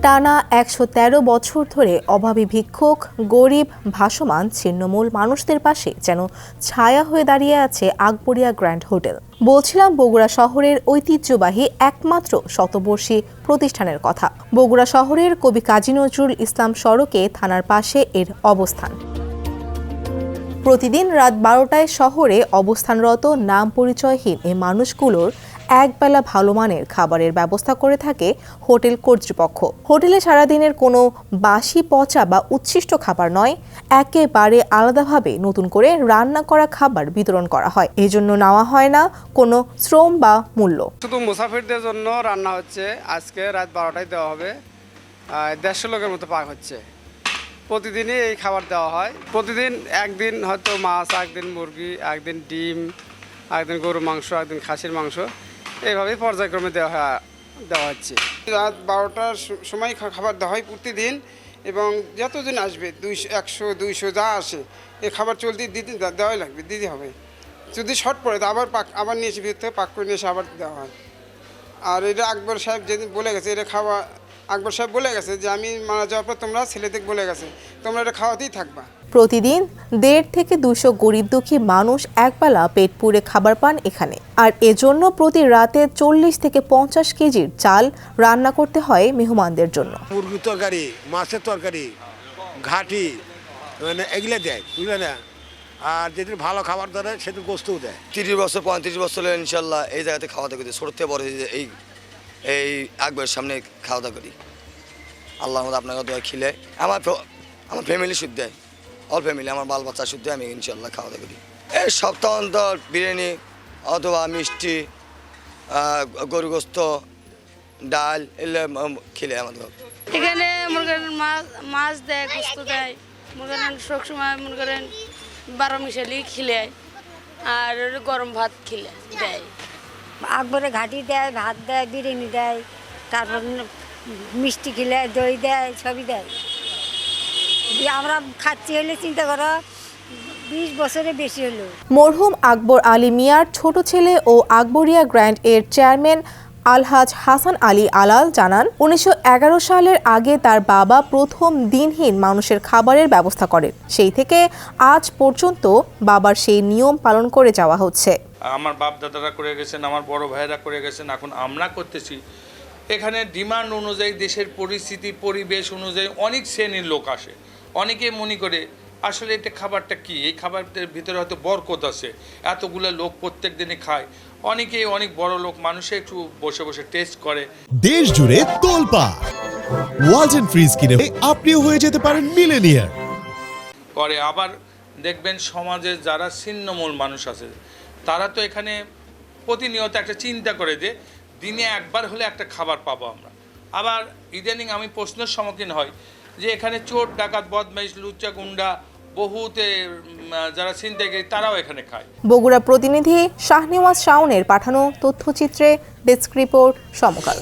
টানা ১১৩ বছর ধরে অভাবী ভিক্ষুক, গরিব, ভাসমান, ছিন্নমূল মানুষদের পাশে যেন ছায়া হয়ে দাঁড়িয়ে আছে আকবরিয়া গ্র্যান্ড হোটেল। বলছিলাম বগুড়া শহরের ঐতিহ্যবাহী একমাত্র শতবর্ষী প্রতিষ্ঠানের কথা। বগুড়া শহরের কবি কাজী নজরুল ইসলাম সড়কে থানার পাশে এর অবস্থান। প্রতিদিন রাত ১২টায় শহরে অবস্থানরত নাম পরিচয়হীন এই মানুষগুলোর একবেলা ভালো মানের খাবারের ব্যবস্থা করে থাকে হোটেল কর্তৃপক্ষ। হোটেলে সারাদিনের কোনো বাসি, পচা বা উচ্ছিষ্ট খাবার নয়, একেবারে আলাদাভাবে নতুন করে রান্না করা খাবার বিতরণ করা হয়। এজন্য নেওয়া হয় না কোনো শ্রম বা মূল্য। শুধু মুসাফিরদের জন্য রান্না হচ্ছে। আজকে রাত 12টায় দেওয়া হবে। ১৫০ লোকের মতো পাক হচ্ছে। প্রতিদিনই এই খাবার দেওয়া হয়। প্রতিদিন একদিন হয়তো মাছ, একদিন মুরগি, একদিন ডিম, একদিন গরুর মাংস, একদিন খাসির মাংস, এইভাবেই পর্যায়ক্রমে দেওয়া হচ্ছে। রাত 12টার সময় খাবার দেওয়া হয় প্রতিদিন, এবং যতদিন আসবে 200, 100, 200 যা আসে এই খাবার চলতে দেওয়াই লাগবে, দিতে হবে। যদি শর্ট পড়ে তো আবার নিয়ে এসে ভিতর থেকে পাক করে নিয়ে এসে আবার দেওয়া হয়। আর এটা আকবর সাহেব যেদিন বলে গেছে, এটা খাওয়া আকবর সাহেব বলে গেছে যে আমি মারা যাওয়ার পর তোমরা ছেলেদের বলে গেছে তোমরা এটা খাওয়াতেই থাকবা। প্রতিদিন 150 থেকে 200 গরিব দুঃখী মানুষ একবেলা পেট পুরে খাবার পান এখানে। আর এজন্য প্রতি রাতে 40 থেকে 50 কেজির চাল রান্না করতে হয় মেহমানদের জন্য। মুরগির তরকারি, মাছের তরকারি, ঘাটি, মানে এগুলো দেয়, বুঝলে না? আর যেদিন ভালো খাবার ধরে সেদিন গোস্তও দেয়। 30 বছর 35 বছর হলে ইনশাল্লাহ এই জায়গাতে খাওয়া দাওয়া করি। ছোট থেকে বড় এই আকবরের সামনে খাওয়া দাওয়া করি। আল্লাহ আপনাকে দোয়া খিলে আমার ফ্যামিলি শুদ্ধ, অল ফ্যামিলি, আমার বাল বাচ্চা শুদ্ধ, আমি ইনশাল্লাহ খাওয়া দাওয়া করি। এই সপ্তাহ অন্তর বিরিয়ানি অথবা মিষ্টি, গরু গোস্ত, ডাল এগুলো খিলে আমাদের। এখানে মনে করেন মাছ দেয়, গোস্ত দেয়, মনে করেন সবসময় মনে করেন 12 মিশালি খিলে, আর গরম ভাত খিলে দেয়। আকবরে ঘাটি দেয়, ভাত দেয়, বিরিয়ানি দেয়, তারপর মিষ্টি খিলে, দই দেয়, সবই দেয়। আমরা খাচ্ছি হলে চিন্তা করো 20 বছরে বেশি হলো। মরহুম আকবর আলী মিয়ার ছোট ছেলে ও আকবরিয়া গ্র্যান্ড এর চেয়ারম্যান আলহাজ হাসান আলী আলাল জানান, 1911 সালের আগে তার বাবা প্রথম দিনহীন মানুষের খাবারের ব্যবস্থা করেন। সেই থেকে আজ পর্যন্ত বাবার সেই নিয়ম পালন করে যাওয়া হচ্ছে। আমার বাপ দাদারা করে গেছেন, আমার বড় ভাইয়েরা করে গেছেন, এখন আমরা করতেছি। এখানে ডিমান্ড অনুযায়ী, দেশের পরিস্থিতি পরিবেশ অনুযায়ী অনেক শ্রেণীর লোক আসে। অনেকে মনে করে আসলে এটা খাবারটা কি, এই খাবারটার ভিতরে হয়তো বরকত আছে, এতগুলো লোক প্রত্যেক দিনই খায়। অনেকে অনেক বড় লোক মানুষে একটু বসে বসে টেস্ট করে। দেশ জুড়ে তোলপাড় ওয়ালটন ফ্রিজ কিনে আপনিও হয়ে যেতে পারেন মিলেনিয়ার করে। আবার দেখবেন সমাজে যারা ছিন্নমূল মানুষ আছে, তারা তো এখানে প্রতিনিয়ত একটা চিন্তা করে যে দিনে একবার হলে একটা খাবার পাবো আমরা। আবার ইদানিং আমি প্রশ্নের সম্মুখীন হই যে এখানে চোর, ডাকাত, বদমাইশ, লুচ্চা, গুন্ডা, বহুতে যারা ছিনতাইকারী, তারাও এখানে খায়। বগুড়া প্রতিনিধি শাহনেওয়াজ শাওনের পাঠানো তথ্যচিত্রে ডেস্ক রিপোর্ট সমকাল।